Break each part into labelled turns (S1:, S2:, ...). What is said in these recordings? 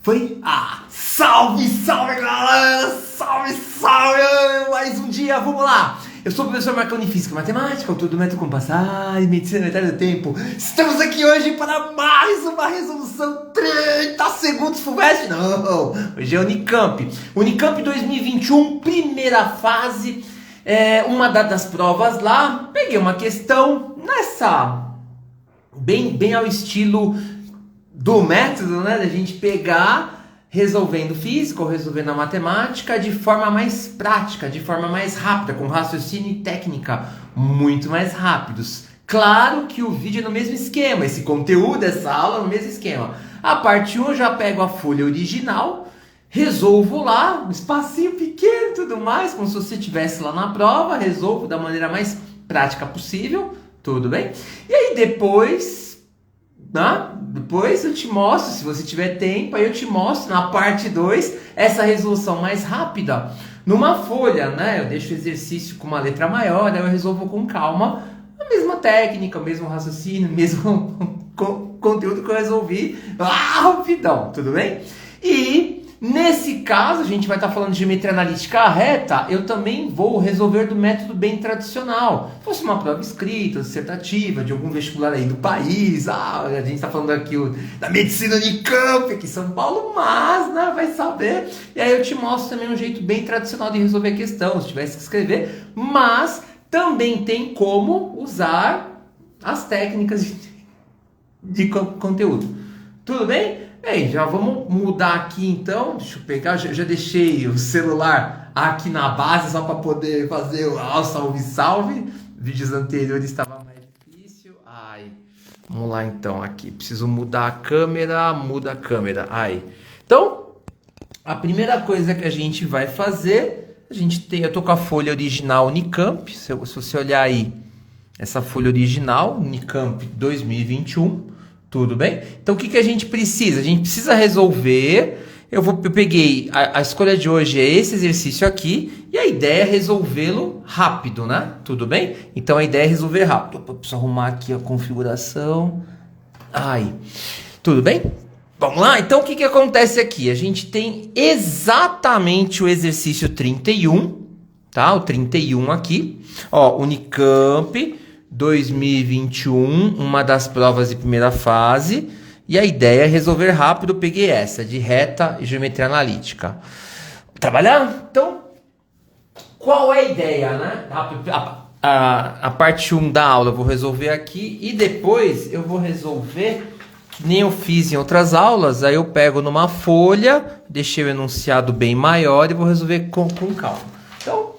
S1: Foi? Ah, salve, salve galera, salve, mais um dia, vamos lá. Eu sou o professor Marconi, Física e Matemática, autor do Método Compassar e Medicina Metade do Tempo. Estamos aqui hoje para mais uma resolução 30 segundos FUVEST. Não, hoje é Unicamp. Unicamp 2021, primeira fase, uma das provas lá. Peguei uma questão bem ao estilo do método, né, da gente pegar resolvendo física ou resolvendo a matemática de forma mais prática, de forma mais rápida, com raciocínio e técnica muito mais rápidos. Claro que o vídeo é no mesmo esquema, esse conteúdo, essa aula é no mesmo esquema. A parte 1 eu já pego a folha original, resolvo lá, um espacinho pequeno e tudo mais, como se você estivesse lá na prova, resolvo da maneira mais prática possível, tudo bem? E aí depois eu te mostro, se você tiver tempo, aí eu te mostro na parte 2 essa resolução mais rápida numa folha, né? Eu deixo o exercício com uma letra maior, aí eu resolvo com calma, a mesma técnica, o mesmo raciocínio, o mesmo conteúdo que eu resolvi rapidão, tudo bem? E nesse caso, a gente vai estar falando de geometria analítica reta, eu também vou resolver do método bem tradicional. Se fosse uma prova escrita, dissertativa, de algum vestibular aí do país, a gente está falando aqui da medicina Unicamp, aqui em São Paulo, mas, né, vai saber. E aí eu te mostro também um jeito bem tradicional de resolver a questão, se tivesse que escrever, mas também tem como usar as técnicas de conteúdo. Tudo bem? Bem, já vamos mudar aqui então, deixa eu pegar, já deixei o celular aqui na base só para poder fazer o salve, vídeos anteriores estava mais difícil, vamos lá então aqui, preciso mudar a câmera, muda a câmera, então, a primeira coisa que a gente vai fazer, eu tô com a folha original Unicamp, se você olhar aí, essa folha original, Unicamp 2021, tudo bem? Então o que a gente precisa? A gente precisa resolver. Eu peguei, a escolha de hoje é esse exercício aqui, e a ideia é resolvê-lo rápido, né? Tudo bem? Então a ideia é resolver rápido. Preciso arrumar aqui a configuração. Tudo bem? Vamos lá? Então o que acontece aqui? A gente tem exatamente o exercício 31, tá? O 31 aqui. Ó, Unicamp 2021, uma das provas de primeira fase, e a ideia é resolver rápido. Eu peguei essa, de reta e geometria analítica. Trabalhar? Então, qual é a ideia, né? A parte 1 da aula eu vou resolver aqui, e depois eu vou resolver, que nem eu fiz em outras aulas, aí eu pego numa folha, deixei o enunciado bem maior e vou resolver com calma. Então,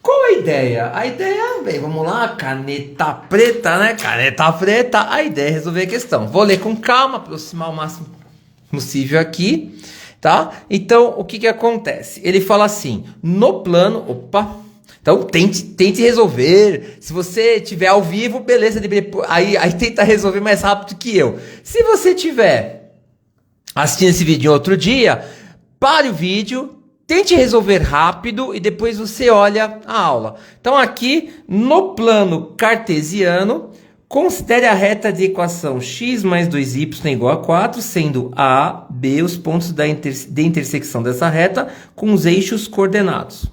S1: qual a ideia? A ideia, bem, vamos lá, caneta preta, né? Caneta preta, a ideia é resolver a questão. Vou ler com calma, aproximar o máximo possível aqui, tá? Então, o que acontece? Ele fala assim, no plano, então tente resolver. Se você tiver ao vivo, beleza, aí tenta resolver mais rápido que eu. Se você tiver assistindo esse vídeo em outro dia, pare o vídeo, tente resolver rápido e depois você olha a aula. Então aqui, no plano cartesiano, considere a reta de equação x mais 2y igual a 4, sendo A, B os pontos de intersecção dessa reta com os eixos coordenados.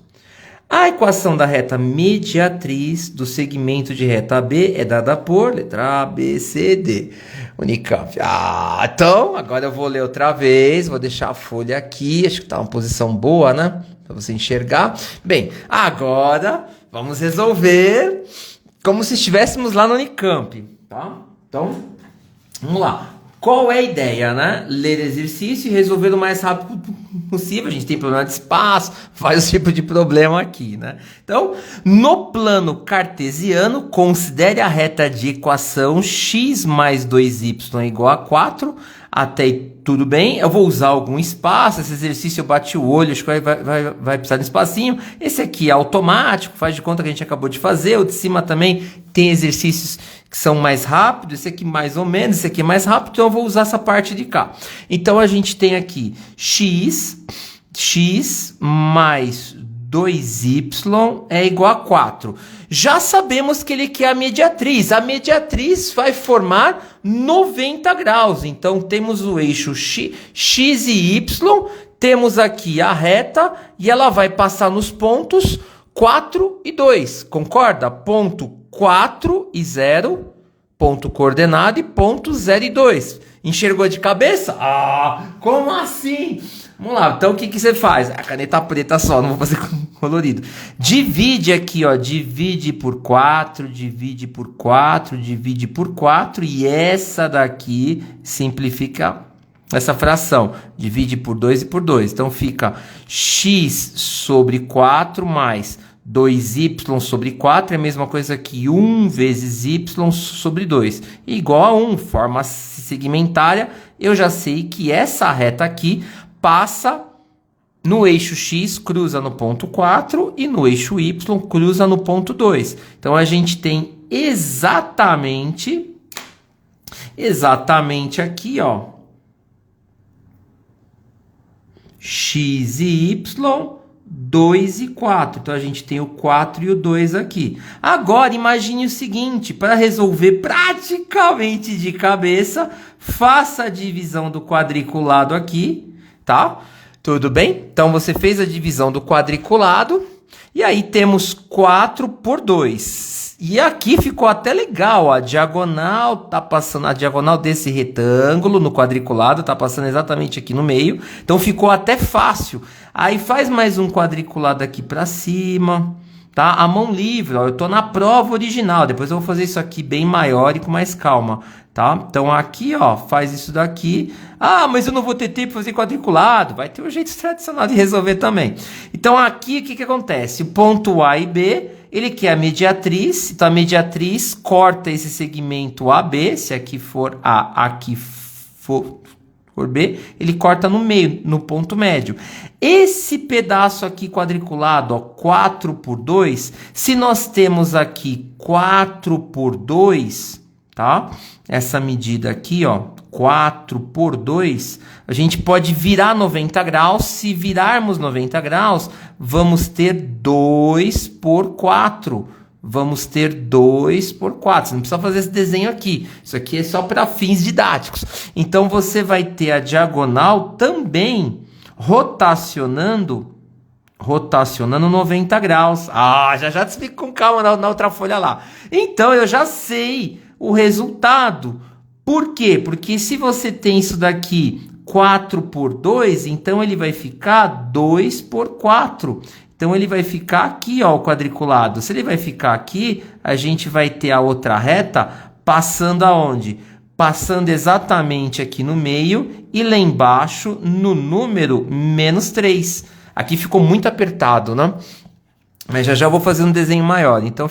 S1: A equação da reta mediatriz do segmento de reta AB é dada por letra A, B, C, D. Unicamp. Então, agora eu vou ler outra vez, vou deixar a folha aqui, acho que está uma posição boa, né? Para você enxergar. Bem, agora vamos resolver como se estivéssemos lá no Unicamp, tá? Então, vamos lá. Qual é a ideia, né? Ler exercício e resolver o mais rápido possível. A gente tem problema de espaço, vários tipos de problema aqui, né? Então, no plano cartesiano, considere a reta de equação x mais 2y igual a 4. Até aí, tudo bem. Eu vou usar algum espaço. Esse exercício eu bati o olho, acho que vai precisar de um espacinho. Esse aqui é automático, faz de conta que a gente acabou de fazer. O de cima também tem exercícios que são mais rápidos. Esse aqui mais ou menos, esse aqui é mais rápido. Então eu vou usar essa parte de cá. Então a gente tem aqui x mais 2y é igual a 4. Já sabemos que ele quer a mediatriz. A mediatriz vai formar 90 graus. Então, temos o eixo x e y, temos aqui a reta e ela vai passar nos pontos 4 e 2. Concorda? Ponto 4 e 0, ponto coordenado, e ponto 0 e 2. Enxergou de cabeça? Ah, como assim? Vamos lá, então o que você faz? A caneta preta só, não vou fazer colorido. Divide aqui, ó, divide por 4, divide por 4, divide por 4, e essa daqui simplifica essa fração. Divide por 2 e por 2. Então fica x sobre 4 mais 2y sobre 4 é a mesma coisa que 1 vezes y sobre 2. Igual a 1, forma segmentária. Eu já sei que essa reta aqui passa no eixo x, cruza no ponto 4, e no eixo y, cruza no ponto 2. Então, a gente tem exatamente aqui, ó, x e y, 2 e 4. Então, a gente tem o 4 e o 2 aqui. Agora, imagine o seguinte, para resolver praticamente de cabeça, faça a divisão do quadriculado aqui, tá? Tudo bem? Então, você fez a divisão do quadriculado, e aí temos 4 por 2. E aqui ficou até legal, a diagonal tá passando, a diagonal desse retângulo no quadriculado tá passando exatamente aqui no meio. Então ficou até fácil. Aí faz mais um quadriculado aqui para cima, tá? A mão livre, ó, eu tô na prova original, depois eu vou fazer isso aqui bem maior e com mais calma, tá? Então aqui, ó, faz isso daqui. Ah, mas eu não vou ter tempo para fazer quadriculado. Vai ter um jeito tradicional de resolver também. Então aqui, o que acontece? O ponto A e B, ele quer a mediatriz, então a mediatriz corta esse segmento AB, se aqui for A, aqui for B, ele corta no meio, no ponto médio. Esse pedaço aqui quadriculado, ó, 4 por 2, se nós temos aqui 4 por 2, tá? Essa medida aqui, ó, 4 por 2, a gente pode virar 90 graus. Se virarmos 90 graus, vamos ter 2 por 4. Vamos ter 2 por 4. Você não precisa fazer esse desenho aqui. Isso aqui é só para fins didáticos. Então, você vai ter a diagonal também rotacionando 90 graus. Ah, já te explico com calma na outra folha lá. Então, eu já sei o resultado. Por quê? Porque se você tem isso daqui 4 por 2, então ele vai ficar 2 por 4. Então, ele vai ficar aqui, ó, o quadriculado. Se ele vai ficar aqui, a gente vai ter a outra reta passando aonde? Passando exatamente aqui no meio e lá embaixo no número menos 3. Aqui ficou muito apertado, né? Mas já vou fazer um desenho maior. Então,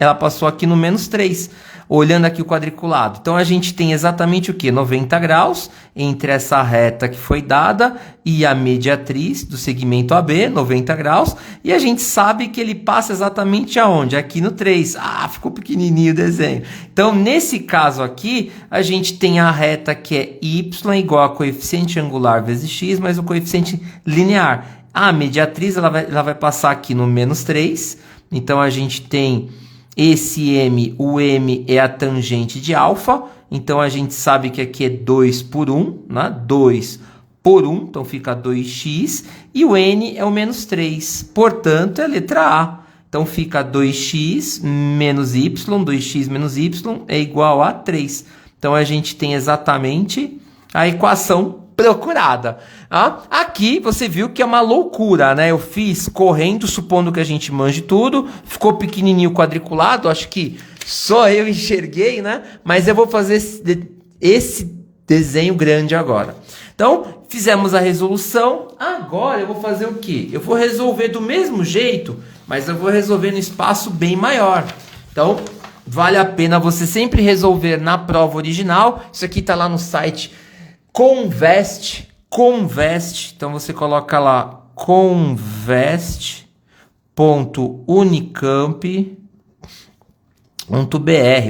S1: ela passou aqui no menos 3, olhando aqui o quadriculado. Então, a gente tem exatamente o quê? 90 graus entre essa reta que foi dada e a mediatriz do segmento AB, 90 graus. E a gente sabe que ele passa exatamente aonde? Aqui no 3. Ah, ficou pequenininho o desenho. Então, nesse caso aqui, a gente tem a reta que é y igual a coeficiente angular vezes x, mais o coeficiente linear. A mediatriz ela vai passar aqui no menos 3. Então, a gente tem esse m, o m é a tangente de alfa. Então, a gente sabe que aqui é 2 por 1, né? 2 por 1, então fica 2x. E o n é o menos 3, portanto, é a letra A. Então, fica 2x menos y, 2x menos y é igual a 3. Então, a gente tem exatamente a equação procurada. Ah, aqui você viu que é uma loucura, né? Eu fiz correndo, supondo que a gente manje tudo. Ficou pequenininho quadriculado, acho que só eu enxerguei, né? Mas eu vou fazer esse desenho grande agora. Então, fizemos a resolução. Agora eu vou fazer o quê? Eu vou resolver do mesmo jeito, mas eu vou resolver no espaço bem maior. Então, vale a pena você sempre resolver na prova original. Isso aqui está lá no site Convest. Então você coloca lá convest.unicamp.br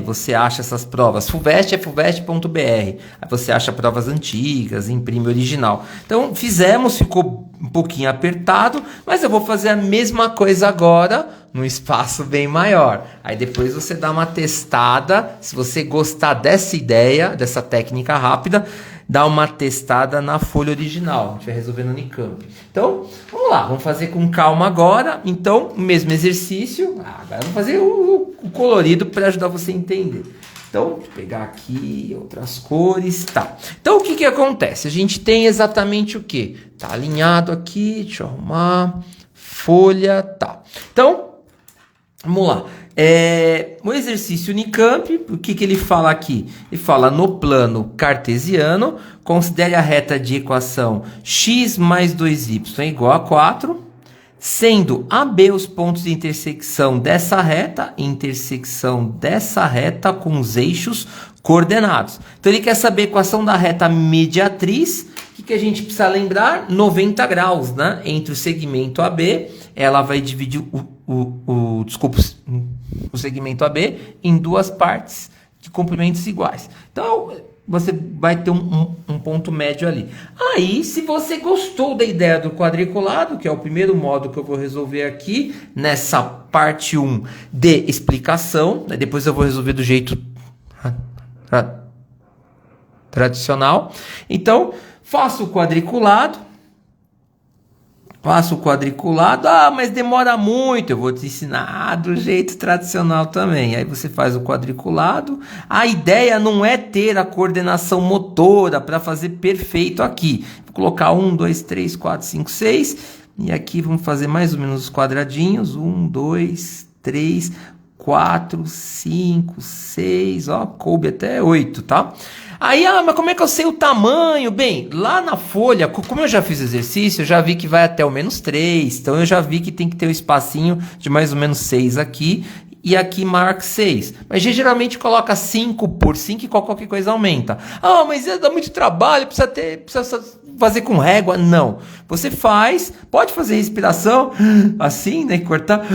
S1: você acha essas provas. Fulvestre é fulvestre.br. Aí você acha provas antigas, imprime original. Então fizemos, ficou um pouquinho apertado, mas eu vou fazer a mesma coisa agora num espaço bem maior. Aí depois você dá uma testada, se você gostar dessa ideia, dessa técnica rápida, dá uma testada na folha original. A gente vai resolver no Unicamp. Então, vamos lá, vamos fazer com calma agora. Então, o mesmo exercício. Agora vamos fazer o colorido para ajudar você a entender. Então, vou pegar aqui outras cores, tá. Então, o que acontece? A gente tem exatamente o quê? Tá alinhado aqui, deixa eu arrumar. Folha, tá. Então, vamos lá. O exercício Unicamp, o que ele fala aqui? Ele fala no plano cartesiano, considere a reta de equação x mais 2y é igual a 4, sendo AB os pontos de intersecção dessa reta com os eixos coordenados. Então ele quer saber a equação da reta mediatriz. O que a gente precisa lembrar? 90 graus, né? Entre o segmento AB, ela vai dividir o segmento AB em duas partes de comprimentos iguais. Então, você vai ter um ponto médio ali. Aí, se você gostou da ideia do quadriculado, que é o primeiro módulo que eu vou resolver aqui, nessa parte 1 de explicação, né? Depois eu vou resolver do jeito tradicional. Então, faço o quadriculado. Mas demora muito. Eu vou te ensinar do jeito tradicional também. Aí você faz o quadriculado. A ideia não é ter a coordenação motora para fazer perfeito aqui. Vou colocar 1, 2, 3, 4, 5, 6. E aqui vamos fazer mais ou menos os quadradinhos. 1, 2, 3, 4, 5, 6. Ó, coube até 8, tá? Aí, mas como é que eu sei o tamanho? Bem, lá na folha, como eu já fiz exercício, eu já vi que vai até o menos 3. Então, eu já vi que tem que ter um espacinho de mais ou menos 6 aqui. E aqui marca 6. Mas geralmente coloca 5 por 5 e qualquer coisa aumenta. Mas dá muito trabalho, precisa fazer com régua. Não. Você pode fazer respiração assim, né? Cortar.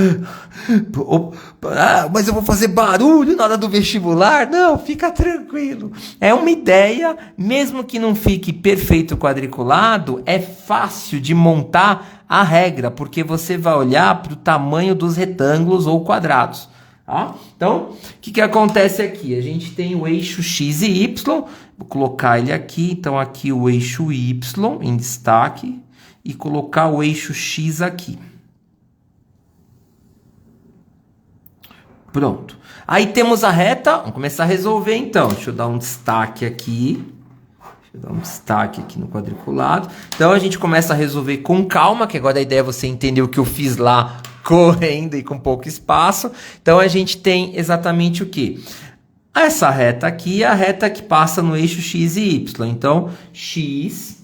S1: Mas eu vou fazer barulho na hora do vestibular? Não, fica tranquilo. É uma ideia, mesmo que não fique perfeito quadriculado, é fácil de montar a regra, porque você vai olhar para o tamanho dos retângulos ou quadrados. Tá? Então, o que acontece aqui? A gente tem o eixo x e y, vou colocar ele aqui, então aqui o eixo y em destaque e colocar o eixo x aqui. Pronto. Aí temos a reta, vamos começar a resolver então. Deixa eu dar um destaque aqui. No quadriculado. Então a gente começa a resolver com calma, que agora a ideia é você entender o que eu fiz lá correndo e com pouco espaço. Então a gente tem exatamente o que? Essa reta aqui é a reta que passa no eixo x e y. Então x,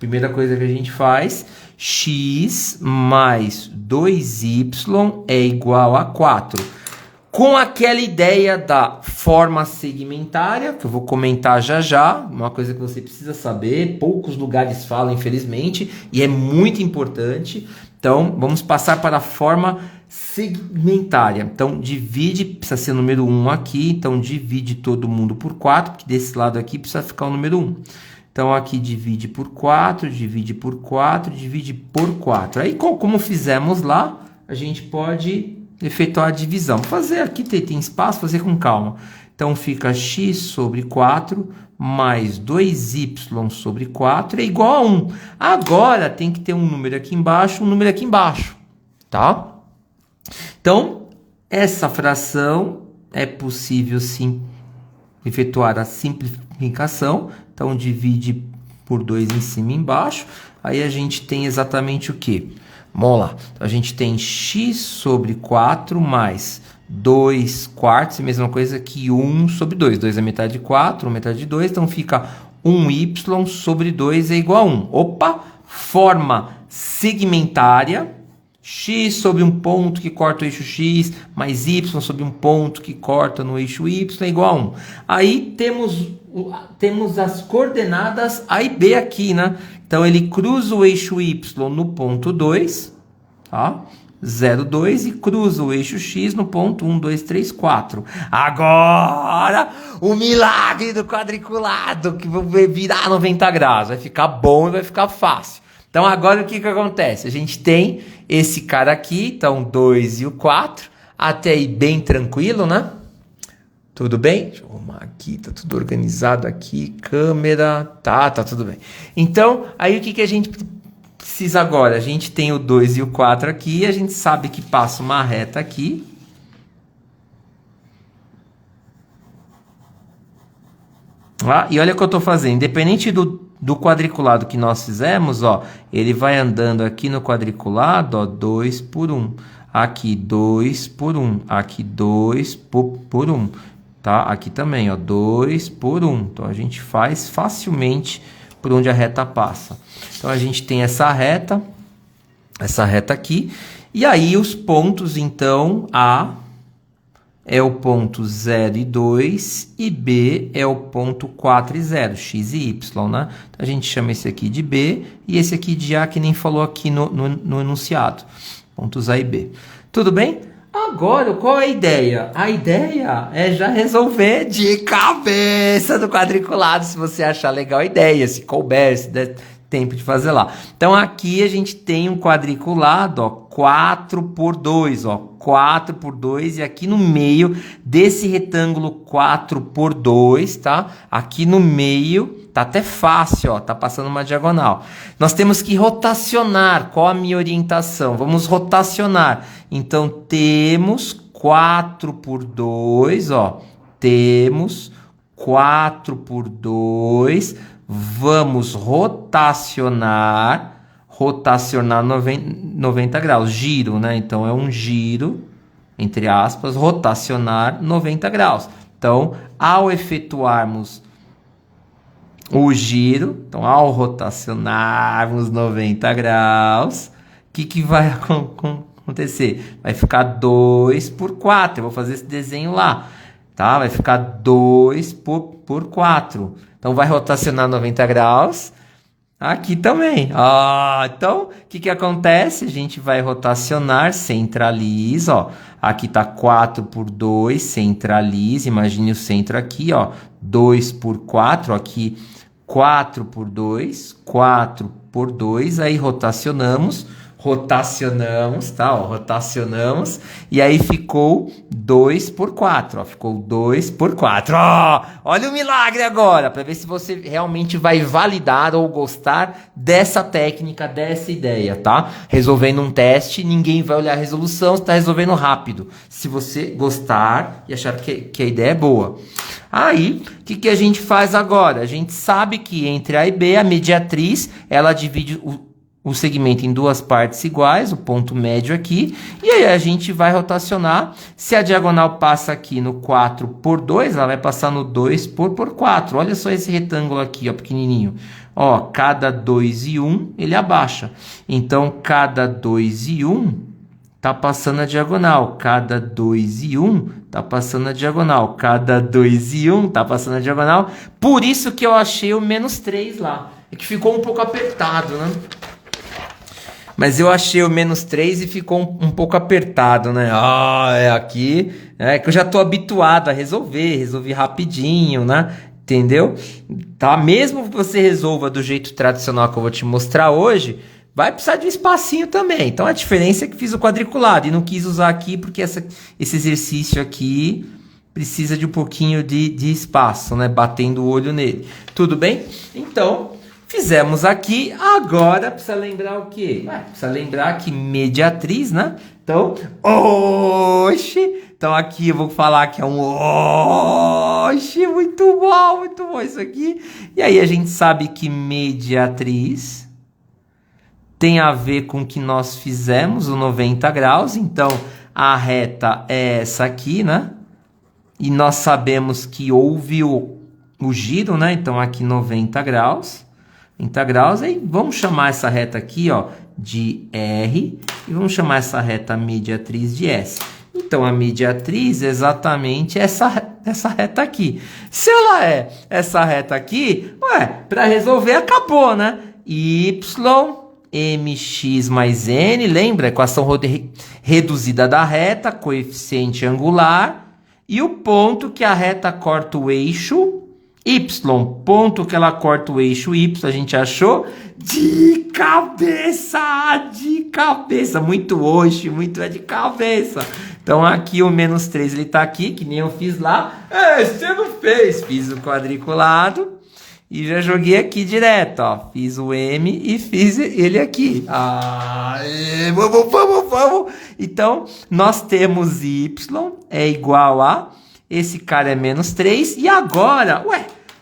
S1: primeira coisa que a gente faz, x mais 2y é igual a 4. Com aquela ideia da forma segmentária, que eu vou comentar já, uma coisa que você precisa saber, poucos lugares falam, infelizmente, e é muito importante. Então, vamos passar para a forma segmentária. Então, precisa ser o número 1 aqui, então divide todo mundo por 4, porque desse lado aqui precisa ficar o número 1. Então, aqui divide por 4, divide por 4, divide por 4. Aí, como fizemos lá, a gente pode efetuar a divisão. Fazer aqui, tem espaço, fazer com calma. Então, fica x sobre 4 mais 2y sobre 4 é igual a 1. Agora, tem que ter um número aqui embaixo, tá? Então, essa fração é possível, sim, efetuar a simplificação. Então, divide por 2 em cima e embaixo. Aí, a gente tem exatamente o quê? Vamos lá, então, a gente tem x sobre 4 mais 2 quartos, mesma coisa que 1 sobre 2. 2 é metade de 4, 1 metade de 2, então fica 1y sobre 2 é igual a 1. Opa, forma segmentária, x sobre um ponto que corta o eixo x, mais y sobre um ponto que corta no eixo y é igual a 1. Aí temos as coordenadas A e B aqui, né? Então, ele cruza o eixo y no ponto 2, tá? 0,2 e cruza o eixo X no ponto 1, 2, 3, 4. Agora, o milagre do quadriculado, que vai virar 90 graus. Vai ficar bom e vai ficar fácil. Então, agora o que acontece? A gente tem esse cara aqui, então 2 e o 4, até aí bem tranquilo, né? Tudo bem? Deixa eu arrumar aqui, tá tudo organizado aqui, câmera, tá tudo bem. Então, aí o que a gente precisa agora? A gente tem o 2 e o 4 aqui, a gente sabe que passa uma reta aqui. E olha o que eu estou fazendo, independente do quadriculado que nós fizemos, ó, ele vai andando aqui no quadriculado, ó, 2 por 1. Aqui 2 por 1, aqui 2 por 1. Tá? Aqui também, ó, 2 por 1. Então, a gente faz facilmente por onde a reta passa. Então, a gente tem essa reta aqui. E aí, os pontos, então, A é o ponto 0 e 2 e B é o ponto 4 e 0, X e Y, né? Então, a gente chama esse aqui de B e esse aqui de A, que nem falou aqui no enunciado. Pontos A e B. Tudo bem? Agora, qual é a ideia? A ideia é já resolver de cabeça do quadriculado, se você achar legal a ideia, se couber, se der tempo de fazer lá. Então, aqui a gente tem um quadriculado, ó, 4 por 2, ó, 4 por 2, e aqui no meio desse retângulo 4 por 2, tá? Aqui no meio, tá até fácil, ó, tá passando uma diagonal. Nós temos que rotacionar. Qual a minha orientação? Vamos rotacionar. Então, temos 4 por 2, ó, temos 4 por 2, vamos rotacionar 90 graus, giro, né? Então, é um giro, entre aspas, rotacionar 90 graus. Então, ao efetuarmos o giro, então, ao rotacionarmos 90 graus, o que vai acontecer? Vai ficar 2 por 4. Eu vou fazer esse desenho lá, tá? Vai ficar 2 por 4. Então, vai rotacionar 90 graus. Aqui também. Então, o que acontece? A gente vai rotacionar, centraliza, ó. Aqui tá 4 por 2, centraliza. Imagine o centro aqui, ó. 2 por 4, aqui 4 por 2, 4 por 2. Aí rotacionamos, tá? Ó, rotacionamos. E aí ficou 2 por 4, ó. Ficou 2 por 4. Ó, olha o milagre agora, para ver se você realmente vai validar ou gostar dessa técnica, dessa ideia, tá? Resolvendo um teste, ninguém vai olhar a resolução, você está resolvendo rápido. Se você gostar e achar que a ideia é boa. Aí, o que a gente faz agora? A gente sabe que entre A e B, a mediatriz, ela divide o segmento em duas partes iguais, o ponto médio aqui, e aí a gente vai rotacionar. Se a diagonal passa aqui no 4 por 2, ela vai passar no 2 por 4. Olha só esse retângulo aqui, ó, pequenininho. Ó, cada 2 e 1, ele abaixa. Então, cada 2 e 1 tá passando a diagonal. Cada 2 e 1 tá passando a diagonal. Cada 2 e 1 tá passando a diagonal. Por isso que eu achei o menos 3 lá. É que ficou um pouco apertado, né? Mas eu achei o menos 3 e ficou um pouco apertado, né? Aqui é que eu já tô habituado a resolvi rapidinho, né? Entendeu? Tá? Mesmo que você resolva do jeito tradicional que eu vou te mostrar hoje, vai precisar de um espacinho também. Então a diferença é que fiz o quadriculado e não quis usar aqui porque esse exercício aqui precisa de um pouquinho de espaço, né? Batendo o olho nele. Tudo bem? Então, fizemos aqui. Agora precisa lembrar o quê? Precisa lembrar que mediatriz, né? Então, oxi. Então aqui eu vou falar que é um oxi. Muito bom isso aqui. E aí a gente sabe que mediatriz tem a ver com o que nós fizemos, o 90 graus. Então, a reta é essa aqui, né? E nós sabemos que houve o giro, né? Então, aqui 90 graus. 90 graus. Aí, vamos chamar essa reta aqui, ó, de R. E vamos chamar essa reta mediatriz de S. Então, a mediatriz é exatamente essa reta aqui. Se ela é essa reta aqui, para resolver acabou, né? Y mx mais n, lembra? Equação reduzida da reta, coeficiente angular, e o ponto que a reta corta o eixo y, ponto que ela corta o eixo y, a gente achou de cabeça, muito hoje, muito é de cabeça. Então aqui o menos 3 ele tá aqui, que nem eu fiz lá. Você não fez, fiz o quadriculado e já joguei aqui direto, ó. Fiz o M e fiz ele aqui. Vamos. Então nós temos y é igual a, esse cara é menos 3, e agora,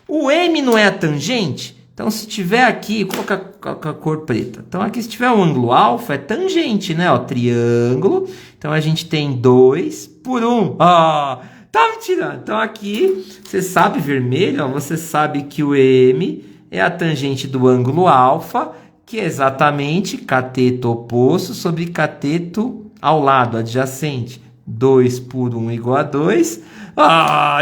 S1: o M não é a tangente? Então, se tiver aqui, vou colocar a cor preta. Então, aqui se tiver um ângulo alfa, é tangente, né? Ó, triângulo. Então, a gente tem 2 por 1. Tá me tirando. Então, aqui, você sabe vermelho, ó, você sabe que o M é a tangente do ângulo alfa, que é exatamente cateto oposto sobre cateto ao lado, adjacente. 2 por 1 igual a 2.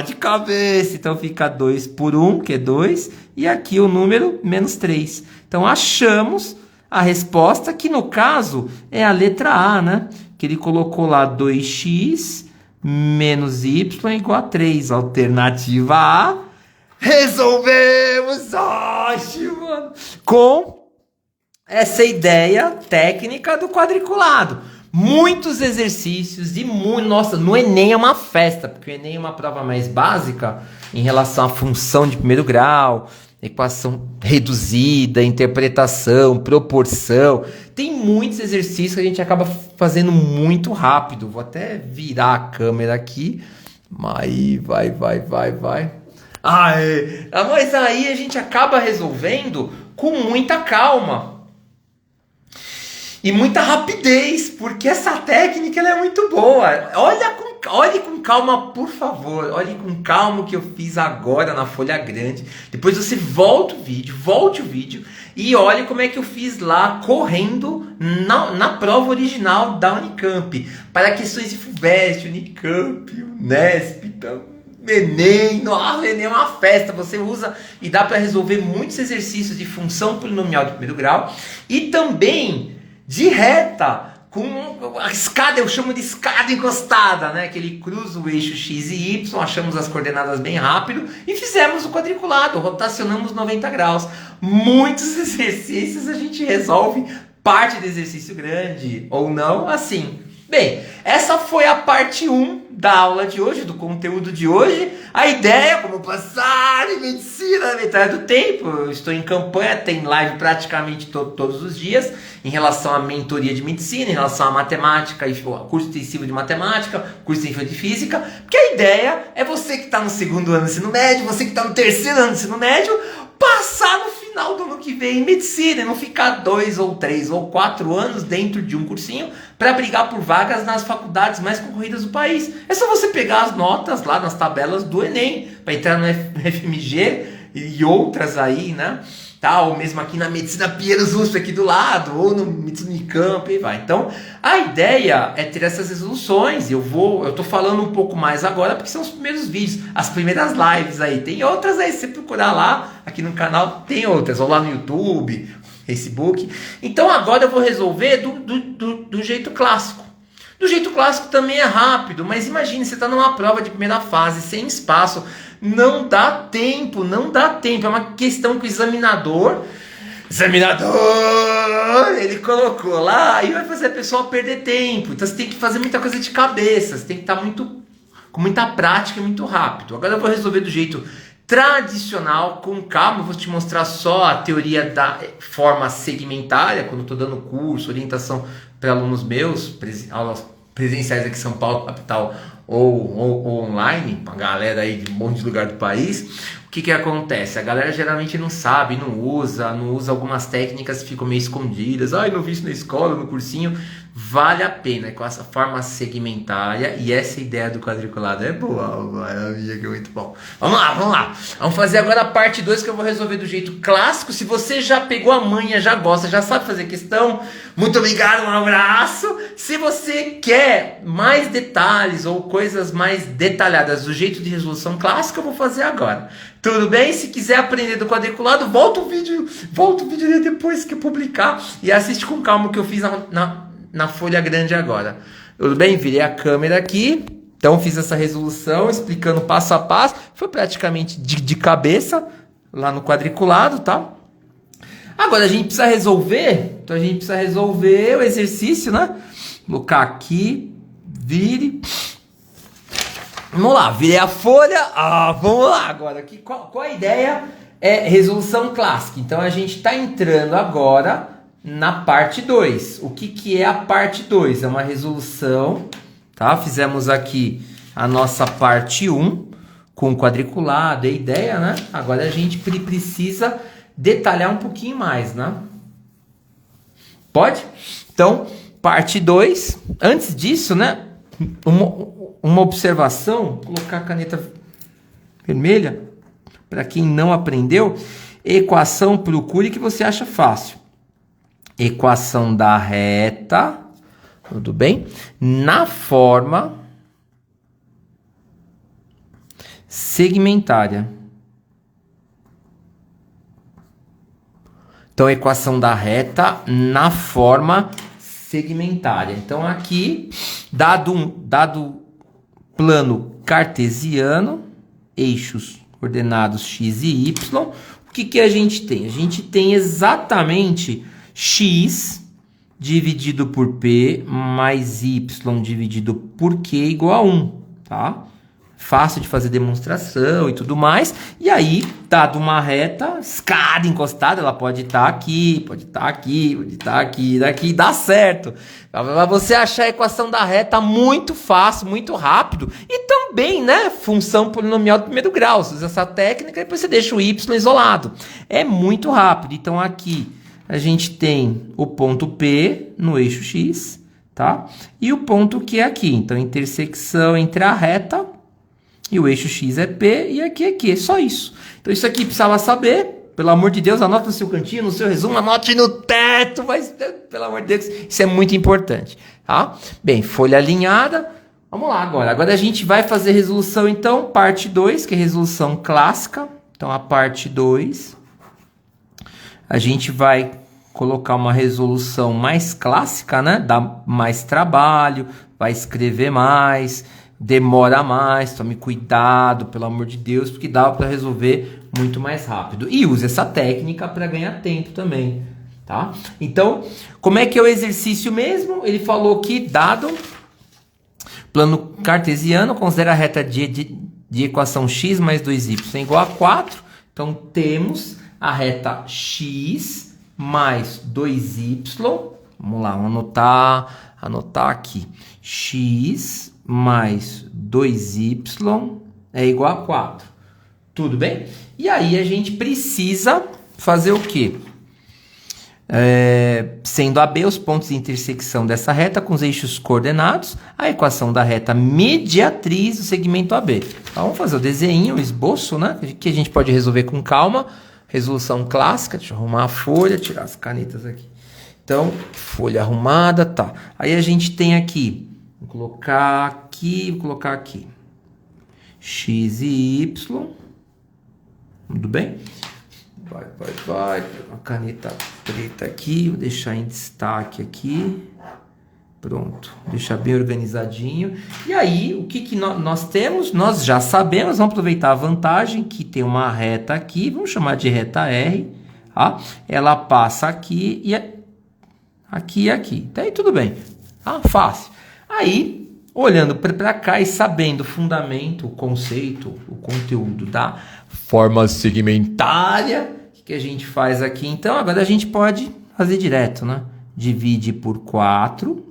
S1: De cabeça. Então fica 2 por 1, que é 2. E aqui o número menos 3. Então achamos a resposta, que no caso é a letra A, né? Que ele colocou lá 2x menos y igual a 3. Alternativa A. Resolvemos! Ótimo! Com essa ideia técnica do quadriculado. Muitos exercícios nossa, no Enem é uma festa, porque o Enem é uma prova mais básica em relação à função de primeiro grau, equação reduzida, interpretação, proporção. Tem muitos exercícios que a gente acaba fazendo muito rápido. Vou até virar a câmera aqui. Aí, vai. Mas aí a gente acaba resolvendo com muita calma e muita rapidez, porque essa técnica ela é muito boa. Olhe com calma, por favor. Olhe com calma o que eu fiz agora na folha grande. Depois você volte o vídeo e olhe como é que eu fiz lá, correndo na prova original da Unicamp. Para questões de FUVEST, Unicamp, Unesp, Enem. Nossa, Enem é uma festa. Você usa e dá para resolver muitos exercícios de função polinomial de primeiro grau. E também de reta, com a escada, eu chamo de escada encostada, né? Que ele cruza o eixo x e y, achamos as coordenadas bem rápido e fizemos o quadriculado, rotacionamos 90 graus. Muitos exercícios a gente resolve parte do exercício grande ou não assim. Bem, essa foi a parte 1 da aula de hoje, do conteúdo de hoje. A ideia, como passar em medicina na metade do tempo. Eu estou em campanha, tem live praticamente todos os dias em relação à mentoria de medicina, em relação à matemática, curso intensivo de matemática, curso intensivo de física. Porque a ideia é você que está no segundo ano do ensino médio, você que está no terceiro ano do ensino médio, passar no final do ano que vem em medicina e não ficar 2 ou 3 ou 4 anos dentro de um cursinho para brigar por vagas nas faculdades mais concorridas do país. É só você pegar as notas lá nas tabelas do Enem para entrar no FMG e outras aí, né? Ou mesmo aqui na Medicina Pinheiros USP aqui do lado, ou no Medicina Unicamp, e vai. Então, a ideia é ter essas resoluções. Eu tô falando um pouco mais agora, porque são os primeiros vídeos, as primeiras lives aí. Tem outras aí, se você procurar lá, aqui no canal, tem outras, ou lá no YouTube, Facebook. Então, agora eu vou resolver do jeito clássico. Do jeito clássico também é rápido, mas imagine, você está numa prova de primeira fase, sem espaço, não dá tempo, é uma questão que o examinador, ele colocou lá e vai fazer a pessoa perder tempo. Então você tem que fazer muita coisa de cabeça, você tem que estar com muita prática e muito rápido. Agora eu vou resolver do jeito tradicional, com calma. Eu vou te mostrar só a teoria da forma segmentária, quando estou dando curso, orientação para alunos meus, aulas presenciais aqui em São Paulo, capital, ou online, pra galera aí de um monte de lugar do país. O que acontece? A galera geralmente não sabe, não usa algumas técnicas que ficam meio escondidas. Não vi isso na escola, no cursinho. vale a pena, com essa forma segmentária, e essa ideia do quadriculado é boa, maravilha, que é muito bom. Vamos lá. Vamos fazer agora a parte 2, que eu vou resolver do jeito clássico. Se você já pegou a manha, já gosta, já sabe fazer questão, muito obrigado, um abraço. Se você quer mais detalhes ou coisas mais detalhadas do jeito de resolução clássica, eu vou fazer agora. Tudo bem? Se quiser aprender do quadriculado, volta o vídeo depois que publicar e assiste com calma o que eu fiz na folha grande agora. Tudo bem? Virei a câmera aqui. Então fiz essa resolução explicando passo a passo. Foi praticamente de cabeça lá no quadriculado, tá? Agora a gente precisa resolver. Então a gente precisa resolver o exercício, né? Vou colocar aqui. Vire. Vamos lá, virei a folha. Vamos lá agora. Qual a ideia? É resolução clássica. Então a gente está entrando agora na parte 2. O que é a parte 2? É uma resolução, tá? Fizemos aqui a nossa parte 1 com quadriculado, é a ideia, né? Agora a gente precisa detalhar um pouquinho mais, né? Pode? Então, parte 2. Antes disso, né? Uma observação, vou colocar a caneta vermelha, para quem não aprendeu, equação, procure que você acha fácil. Equação da reta, tudo bem? Na forma segmentária. Então, equação da reta na forma segmentária. Então, aqui, dado plano cartesiano, eixos coordenados x e y, o que a gente tem? A gente tem exatamente x dividido por p mais y dividido por q igual a 1, tá? Fácil de fazer demonstração e tudo mais. E aí, dado uma reta, escada encostada, ela pode estar aqui, pode estar aqui, pode estar aqui, daqui, dá certo. Pra você achar a equação da reta muito fácil, muito rápido. E também, né, função polinomial do primeiro grau. Você usa essa técnica e depois você deixa o y isolado. É muito rápido. Então, aqui a gente tem o ponto P no eixo x, tá? E o ponto Q aqui. Então, intersecção entre a reta e o eixo x é P e aqui é Q, só isso. Então isso aqui precisava saber, pelo amor de Deus, anota no seu cantinho, no seu resumo, anote no teto, mas pelo amor de Deus, isso é muito importante, tá? Bem, folha alinhada, vamos lá agora. Agora a gente vai fazer resolução, então, parte 2, que é resolução clássica. Então a parte 2, a gente vai colocar uma resolução mais clássica, né? Dá mais trabalho, vai escrever mais, demora mais, tome cuidado, pelo amor de Deus, porque dá para resolver muito mais rápido. E use essa técnica para ganhar tempo também, tá? Então, como é que é o exercício mesmo? Ele falou que, dado plano cartesiano, considera a reta de equação x mais 2y igual a 4. Então, temos a reta x mais 2y. Vamos lá, vamos anotar aqui. X mais 2y é igual a 4. Tudo bem? E aí a gente precisa fazer o quê? Sendo AB os pontos de intersecção dessa reta com os eixos coordenados, a equação da reta mediatriz do segmento AB. Então, vamos fazer o desenho, o esboço, né? Que a gente pode resolver com calma. Resolução clássica, deixa eu arrumar a folha, tirar as canetas aqui. Então, folha arrumada, tá. Aí a gente tem aqui, vou colocar aqui, x e y, tudo bem? Vai, uma caneta preta aqui, vou deixar em destaque aqui, pronto, deixar bem organizadinho. E aí, o que nós temos? Nós já sabemos, vamos aproveitar a vantagem que tem uma reta aqui, vamos chamar de reta R, tá? Ela passa aqui e aqui e aqui, tá aí tudo bem, tá? Fácil. Aí, olhando para cá e sabendo o fundamento, o conceito, o conteúdo da forma segmentária, o que a gente faz aqui? Então, agora a gente pode fazer direto, né? Divide por 4.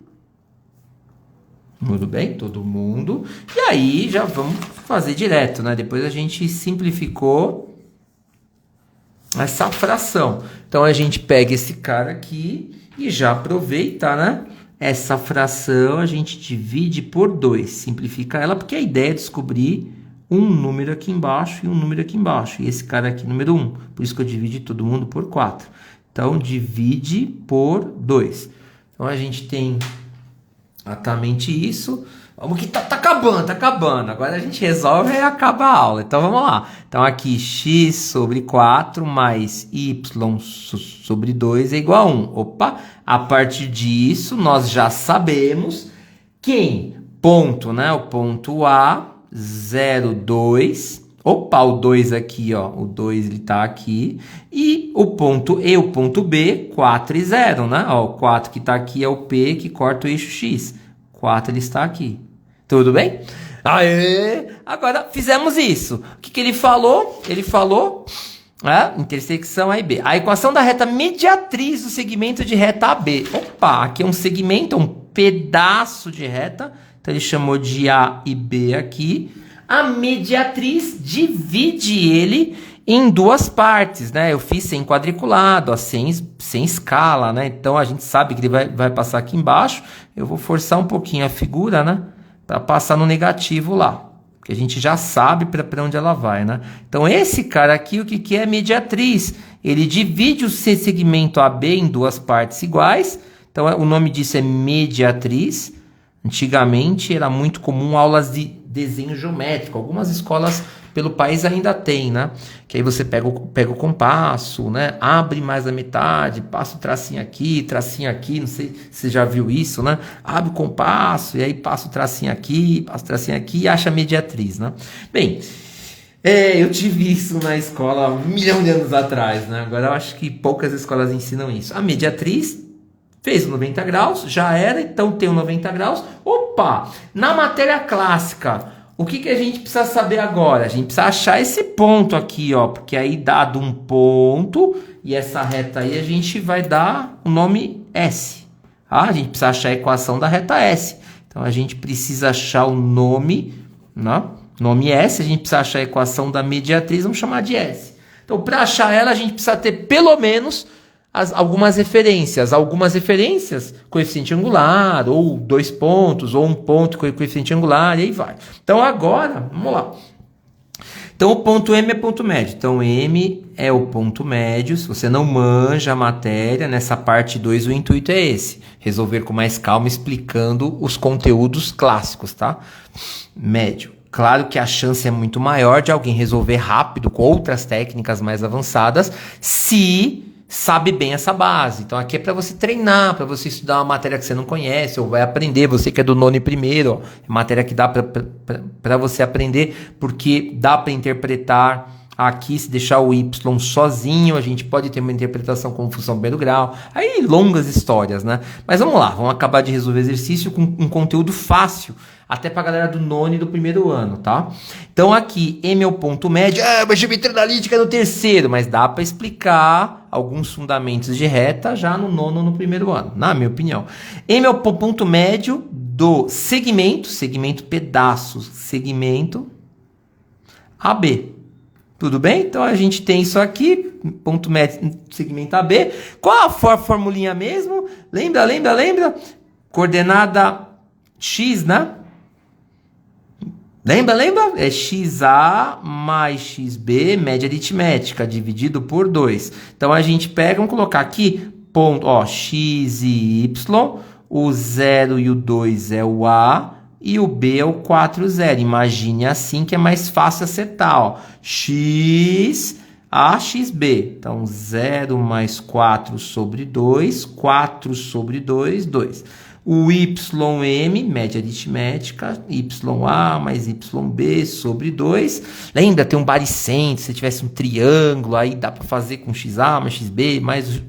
S1: Tudo bem? Todo mundo. E aí, já vamos fazer direto, né? Depois a gente simplificou essa fração. Então, a gente pega esse cara aqui e já aproveita, né? essa fração a gente divide por 2. Simplifica ela, porque a ideia é descobrir um número aqui embaixo e um número aqui embaixo. E esse cara aqui, número 1. Por isso que eu dividi todo mundo por 4. Então, divide por 2. Então, a gente tem exatamente isso. Vamos que tá acabando. Agora a gente resolve e acaba a aula. Então, vamos lá. Então, aqui, x sobre 4 mais y sobre 2 é igual a 1. Opa! A partir disso, nós já sabemos que ponto, né? O ponto A, 0, 2. Opa, o 2 aqui, ó. O 2 ele tá aqui. E o ponto E, o ponto B, 4 e 0, né? Ó, o 4 que tá aqui é o P que corta o eixo X. 4 ele está aqui. Tudo bem? Aê! Agora fizemos isso. O que ele falou? Ele falou intersecção A e B. A equação da reta mediatriz do segmento de reta AB. Opa, aqui é um segmento, um pedaço de reta. Então ele chamou de A e B aqui. A mediatriz divide ele em duas partes, né? Eu fiz sem quadriculado, ó, sem escala, né? Então a gente sabe que ele vai passar aqui embaixo. Eu vou forçar um pouquinho a figura, né? Para passar no negativo lá. Porque a gente já sabe para onde ela vai, né? Então esse cara aqui, o que é mediatriz? Ele divide o segmento AB em duas partes iguais. Então o nome disso é mediatriz. Antigamente era muito comum aulas de desenho geométrico. Algumas escolas pelo país ainda tem, né? Que aí você pega o compasso, né? Abre mais a metade, passa o tracinho aqui, não sei se você já viu isso, né? Abre o compasso e aí passa o tracinho aqui e acha a mediatriz, né? Bem, eu tive isso na escola 1 milhão de anos atrás, né? Agora eu acho que poucas escolas ensinam isso. A mediatriz fez o 90 graus, já era, então tem o 90 graus. Opa! Na matéria clássica, o que a gente precisa saber agora? A gente precisa achar esse ponto aqui, ó, porque aí dado um ponto, e essa reta aí a gente vai dar o nome S. A gente precisa achar a equação da reta S. Então a gente precisa achar o nome, né? Nome S, a gente precisa achar a equação da mediatriz, vamos chamar de S. Então para achar ela, a gente precisa ter pelo menos algumas referências, coeficiente angular, ou 2 pontos, ou 1 ponto com coeficiente angular, e aí vai. Então agora, vamos lá. Então o ponto M é ponto médio. Então M é o ponto médio. Se você não manja a matéria, nessa parte 2 o intuito é esse. Resolver com mais calma, explicando os conteúdos clássicos, tá? Médio. Claro que a chance é muito maior de alguém resolver rápido com outras técnicas mais avançadas, se sabe bem essa base. Então aqui é para você treinar, para você estudar uma matéria que você não conhece, ou vai aprender, você que é do nono e primeiro, ó, é matéria que dá para você aprender, porque dá para interpretar aqui, se deixar o y sozinho, a gente pode ter uma interpretação como função primeiro grau, aí longas histórias, né? Mas vamos lá, vamos acabar de resolver exercício com um conteúdo fácil, até para a galera do nono e do primeiro ano, tá? Então aqui, M é o ponto médio, mas geometria analítica é no terceiro, mas dá para explicar alguns fundamentos de reta já no nono ou no primeiro ano, na minha opinião. M é o ponto médio do segmento pedaço, segmento AB. Tudo bem? Então a gente tem isso aqui, ponto médio segmento AB. Qual a formulinha mesmo? Lembra? Coordenada X, né? Lembra? É XA mais XB, média aritmética, dividido por 2. Então, a gente pega, vamos colocar aqui, ponto, ó, X e Y, o 0 e o 2 é o A, e o B é o 4 e o 0. Imagine assim que é mais fácil acertar, ó. X, A, XB. Então, 0 mais 4 sobre 2, 4 sobre 2, 2. O YM, média aritmética, YA mais YB sobre 2. Lembra, tem um baricentro, se tivesse um triângulo, aí dá para fazer com XA mais XB, mais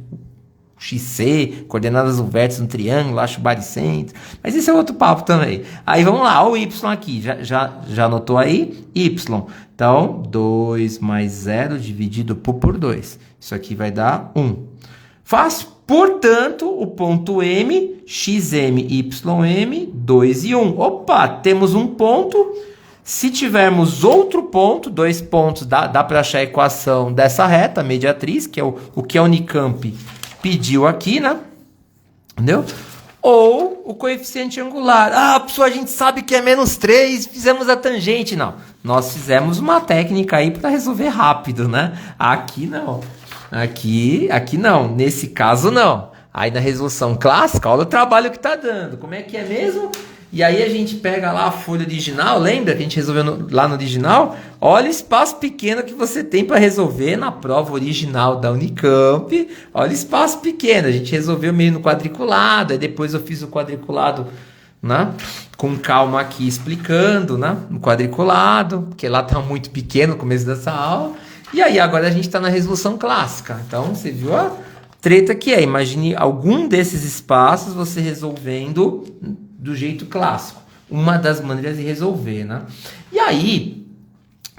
S1: XC, coordenadas do vértice no triângulo, acho o baricentro. Mas isso é outro papo também. Aí vamos lá, o Y aqui, já anotou aí? Y. Então, 2 mais 0 dividido por 2. Isso aqui vai dar 1. Fácil? Portanto, o ponto M, XM, YM, 2 e 1. Opa, temos um ponto. Se tivermos outro ponto, 2 pontos, dá para achar a equação dessa reta mediatriz, que é o que a Unicamp pediu aqui, né? Entendeu? ou o coeficiente angular. Ah, pessoal, a gente sabe que é menos 3, fizemos a tangente. Não, nós fizemos uma técnica aí para resolver rápido, né? Aqui não. Aqui não. Nesse caso, não. Aí na resolução clássica, olha o trabalho que tá dando. Como é que é mesmo? E aí a gente pega lá a folha original, lembra que a gente resolveu lá no original? Olha o espaço pequeno que você tem para resolver na prova original da Unicamp. Olha o espaço pequeno, a gente resolveu meio no quadriculado, aí depois eu fiz o quadriculado, né, com calma aqui explicando, né, no quadriculado, porque lá tá muito pequeno no começo dessa aula. E aí agora a gente está na resolução clássica. Então você viu a treta que é, imagine algum desses espaços você resolvendo do jeito clássico. Uma das maneiras de resolver, né? E aí,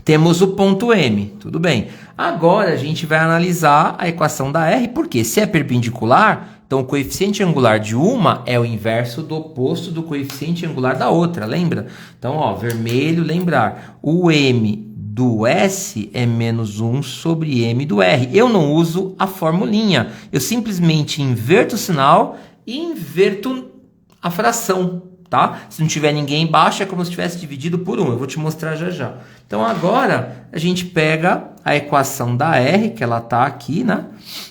S1: temos o ponto M, tudo bem. Agora a gente vai analisar a equação da R, porque se é perpendicular, então o coeficiente angular de uma é o inverso do oposto do coeficiente angular da outra, lembra? Então, ó, vermelho, lembrar, o M do S é menos 1 sobre M do R. Eu não uso a formulinha, eu simplesmente inverto o sinal e inverto a fração, tá? Se não tiver ninguém embaixo, é como se tivesse dividido por 1. Eu vou te mostrar já já. Então, agora, a gente pega a equação da R, que ela tá aqui, né?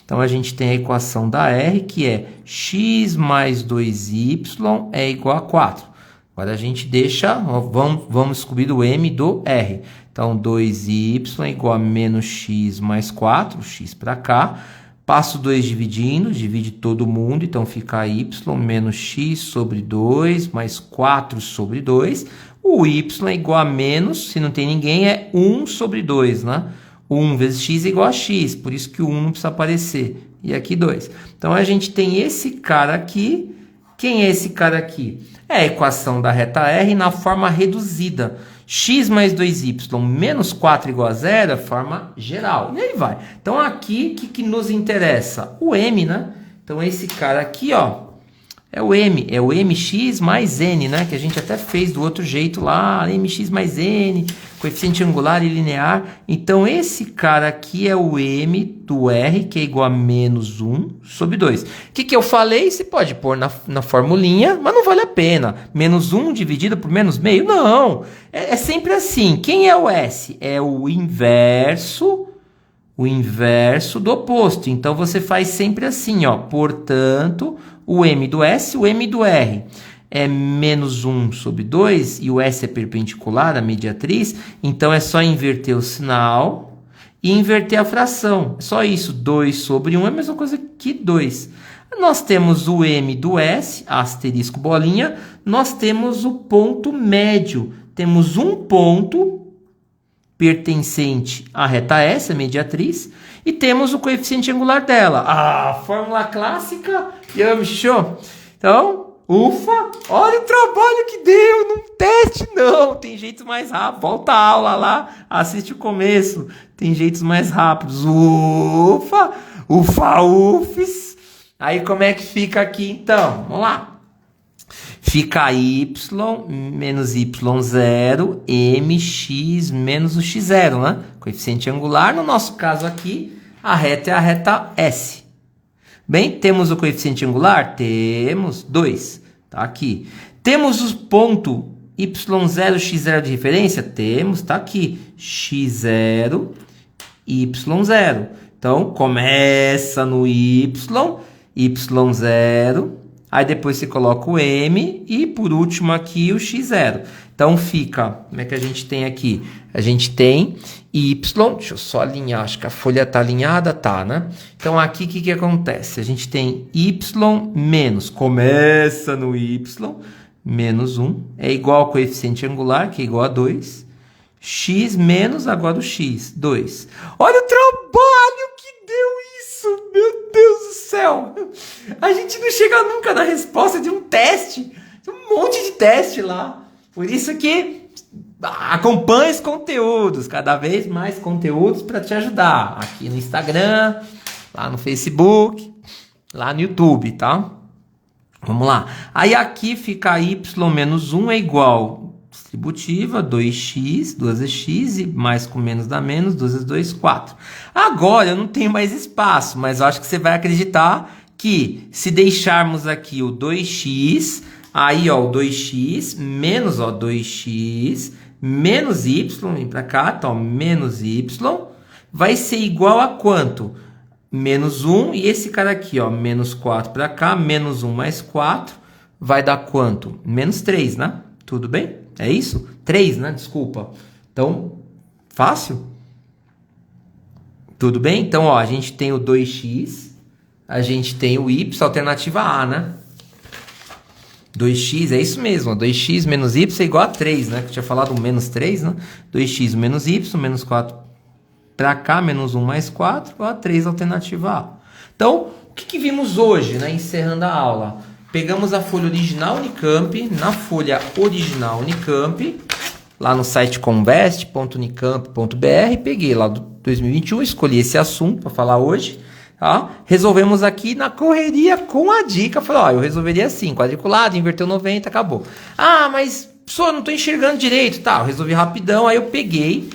S1: Então, a gente tem a equação da R, que é x mais 2y é igual a 4. Agora, a gente deixa, ó, vamos descobrir o M do R. Então, 2y é igual a menos x mais 4, x para cá. Passo 2 dividindo, divide todo mundo, então fica y menos x sobre 2 mais 4 sobre 2. O y é igual a menos, se não tem ninguém, é 1 sobre 2, né? 1 vezes x é igual a x, por isso que o 1 não precisa aparecer. E aqui 2. Então, a gente tem esse cara aqui. Quem é esse cara aqui? É a equação da reta R na forma reduzida. X mais 2y menos 4 igual a 0 é a forma geral. E aí vai. Então, aqui, o que nos interessa? O M, né? Então, esse cara aqui, ó, é o M. É o mx mais n, né? Que a gente até fez do outro jeito lá. Mx mais n, coeficiente angular e linear. Então, esse cara aqui é o M do R, que é igual a menos 1 sobre 2. O que eu falei? Você pode pôr na formulinha, mas não vale a pena. Menos 1 dividido por menos meio? Não. É sempre assim. Quem é o S? É o inverso do oposto. Então, você faz sempre assim, ó. Portanto, o M do S, o M do R é menos 1 sobre 2, e o S é perpendicular à mediatriz, então é só inverter o sinal e inverter a fração. É só isso, 2 sobre 1 é a mesma coisa que 2. Nós temos o M do S, asterisco bolinha, nós temos o ponto médio. Temos um ponto pertencente à reta S, a mediatriz, e temos o coeficiente angular dela. Ah, fórmula clássica, show! Então, ufa, olha o trabalho que deu, não teste não, tem jeitos mais rápidos, volta a aula lá, assiste o começo, tem jeitos mais rápidos, ufa, ufs. Aí como é que fica aqui então? Vamos lá. Fica y menos y0, mx menos o x0, né? Coeficiente angular, no nosso caso aqui, a reta é a reta S. Bem, temos o coeficiente angular? Temos 2, tá aqui. Temos o ponto y0, x0 de referência? Temos, tá aqui, x0, y0. Então, começa no y0, aí depois você coloca o M e por último aqui o x0. Então fica, como é que a gente tem aqui? A gente tem y, deixa eu só alinhar, acho que a folha está alinhada, tá, né? Então aqui o que acontece? A gente tem y menos, começa no y, menos 1, é igual ao coeficiente angular, que é igual a 2, x menos agora o x, 2. Olha o trabalho que deu isso, meu Deus do céu! A gente não chega nunca na resposta de um teste, tem um monte de teste lá. Por isso que acompanhe os conteúdos, cada vez mais conteúdos para te ajudar. Aqui no Instagram, lá no Facebook, lá no YouTube, tá? Vamos lá. Aí aqui fica y menos 1 é igual distributiva, 2x, 2 vezes x, e mais com menos dá menos, 2 vezes 2, 4. Agora eu não tenho mais espaço, mas eu acho que você vai acreditar que se deixarmos aqui o 2x, aí ó, o 2x menos ó, 2x menos y, vem para cá, tá, ó, menos y, vai ser igual a quanto? Menos 1, e esse cara aqui, ó, menos 4 para cá, menos 1 mais 4, vai dar quanto? Menos 3, né? Tudo bem? É isso? 3, né? Desculpa. Então, fácil? Tudo bem? Então, ó, a gente tem o 2x, a gente tem o y, alternativa A, né? 2x, é isso mesmo, ó, 2x menos y é igual a 3, né? Que eu tinha falado menos 3, né? 2x menos y, menos 4 para cá, menos 1 mais 4, igual a 3, alternativa A. Então, o que vimos hoje, né? Encerrando a aula? Pegamos a folha original Unicamp, na folha original Unicamp, lá no site convest.unicamp.br, peguei lá do 2021, escolhi esse assunto para falar hoje, tá? Resolvemos aqui na correria com a dica, falei, ó, eu resolveria assim, quadriculado, inverteu 90, acabou. Ah, mas, professor, não estou enxergando direito, tá? Eu resolvi rapidão, aí eu peguei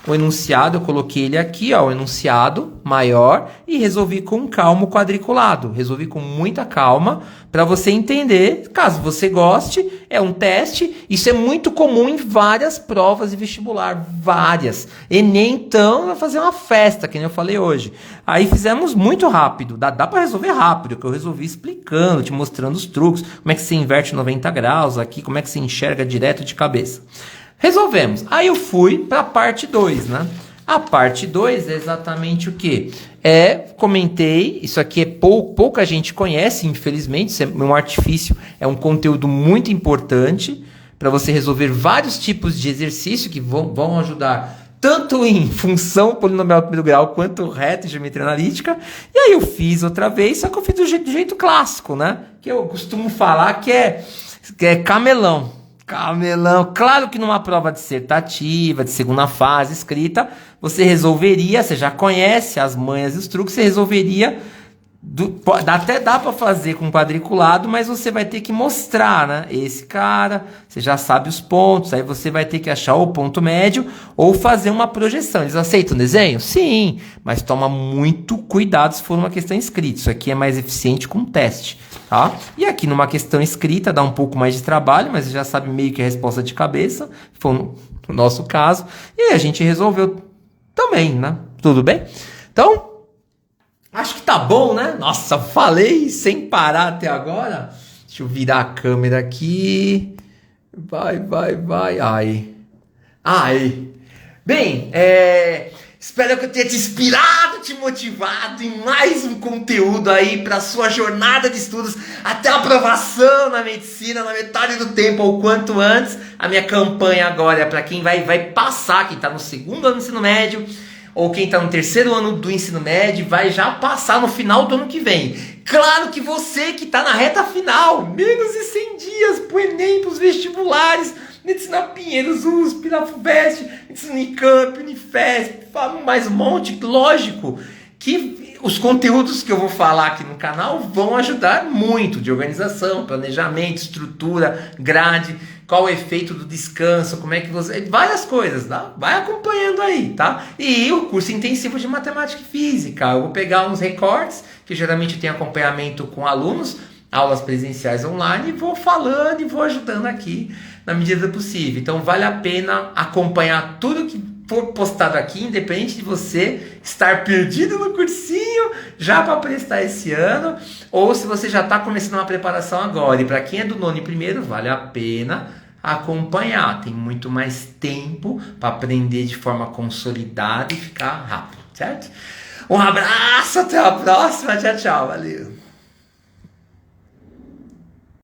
S1: o enunciado, eu coloquei ele aqui, ó, o enunciado maior, e resolvi com calma o quadriculado. Resolvi com muita calma para você entender, caso você goste, é um teste. Isso é muito comum em várias provas de vestibular, várias. Enem, então, vai fazer uma festa, que nem eu falei hoje. Aí fizemos muito rápido, dá para resolver rápido, que eu resolvi explicando, te mostrando os truques, como é que você inverte 90 graus aqui, como é que você enxerga direto de cabeça. Resolvemos. Aí eu fui para a parte 2, né? A parte 2 é exatamente o que? Comentei, isso aqui é pouca gente conhece, infelizmente, isso é um artifício, é um conteúdo muito importante para você resolver vários tipos de exercício que vão ajudar tanto em função polinomial do primeiro grau quanto reto e geometria analítica. E aí eu fiz outra vez, só que eu fiz do jeito clássico, né? Que eu costumo falar que é camelão. Camelão, claro que numa prova dissertativa, de segunda fase, escrita, você resolveria, você já conhece as manhas e os truques, você resolveria, até dá para fazer com quadriculado, mas você vai ter que mostrar, né? Esse cara, você já sabe os pontos, aí você vai ter que achar o ponto médio ou fazer uma projeção. Eles aceitam o desenho? Sim, mas toma muito cuidado se for uma questão escrita, isso aqui é mais eficiente com teste. Tá? E aqui numa questão escrita dá um pouco mais de trabalho, mas você já sabe meio que a resposta de cabeça, foi no nosso caso, e aí a gente resolveu também, né? Tudo bem? Então, acho que tá bom, né? Nossa, falei sem parar até agora. Deixa eu virar a câmera aqui. Vai. Ai. Bem, espero que eu tenha te inspirado, te motivado em mais um conteúdo aí para sua jornada de estudos até a aprovação na medicina, na metade do tempo ou quanto antes. A minha campanha agora é para quem vai passar, quem está no segundo ano do ensino médio ou quem está no terceiro ano do ensino médio, vai já passar no final do ano que vem. Claro que você que está na reta final, menos de 100 dias para o Enem, para os vestibulares, Medicina Pinheiros, USP, UniFest, Medicina Unicamp, Unifesp, mais um monte, lógico que os conteúdos que eu vou falar aqui no canal vão ajudar muito, de organização, planejamento, estrutura, grade, qual o efeito do descanso, como é que você... várias coisas, tá? Vai acompanhando aí, tá? E o curso intensivo de matemática e física, eu vou pegar uns recortes, que geralmente tem acompanhamento com alunos, aulas presenciais online, e vou falando e vou ajudando aqui na medida do possível. Então vale a pena acompanhar tudo que for postado aqui, independente de você estar perdido no cursinho já para prestar esse ano, ou se você já está começando uma preparação agora. E para quem é do nono e primeiro, vale a pena acompanhar. Tem muito mais tempo para aprender de forma consolidada e ficar rápido, certo? Um abraço, até a próxima, tchau, valeu!